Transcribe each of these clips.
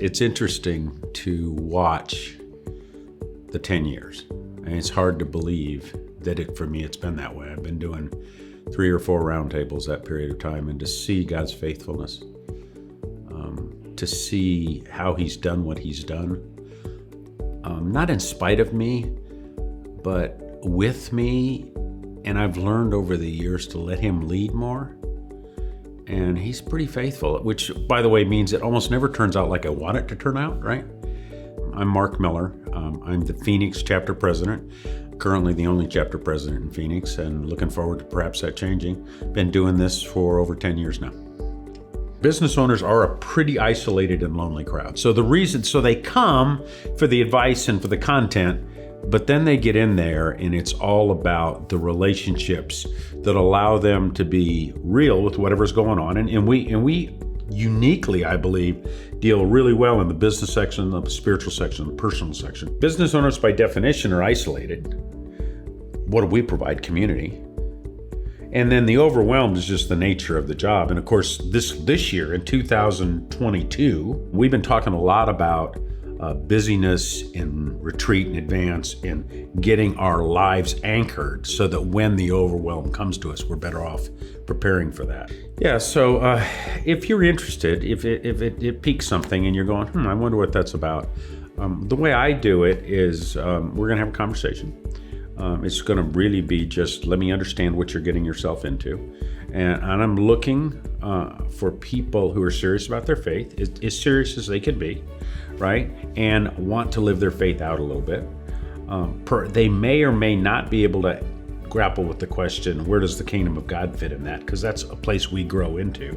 It's interesting to watch the 10 years. And it's hard to believe that for me, it's been that way. I've been doing 3 or 4 roundtables that period of time, and to see God's faithfulness, to see how he's done what he's done, not in spite of me, but with me. And I've learned over the years to let him lead more. And he's pretty faithful, which, by the way, means it almost never turns out like I want it to turn out, right? I'm Mark Miller. I'm the Phoenix chapter president, currently the only chapter president in Phoenix, and looking forward to perhaps that changing. Been doing this for over 10 years now. Business owners are a pretty isolated and lonely crowd. So they come for the advice and for the content, but then they get in there and it's all about the relationships that allow them to be real with whatever's going on. And we uniquely, I believe, deal really well in the business section, the spiritual section, the personal section. Business owners by definition are isolated. What do we provide? Community. And then the overwhelmed is just the nature of the job. And of course, this year in 2022, we've been talking a lot about busyness and retreat and advance and getting our lives anchored so that when the overwhelm comes to us, we're better off preparing for that. Yeah, so if you're interested, if it piques something and you're going, I wonder what that's about, the way I do it is we're going to have a conversation. It's going to really be just let me understand what you're getting yourself into. And I'm looking for people who are serious about their faith, as serious as they could be, right? And want to live their faith out a little bit. They may or may not be able to grapple with the question, where does the kingdom of God fit in that? Because that's a place we grow into.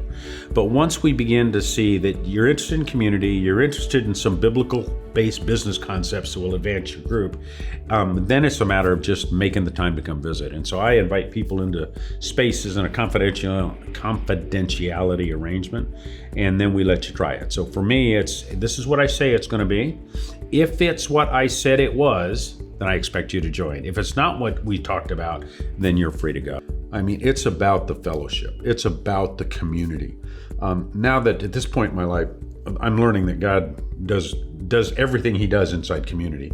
But once we begin to see that you're interested in community, you're interested in some biblical-based business concepts that will advance your group, then it's a matter of just making the time to come visit. And so I invite people into spaces in a confidentiality arrangement, and then we let you try it. So for me, this is what I say it's going to be. If it's what I said it was, then I expect you to join. If it's not what we talked about, then you're free to go. I mean, it's about the fellowship. It's about the community. Now that at this point in my life, I'm learning that God does everything he does inside community.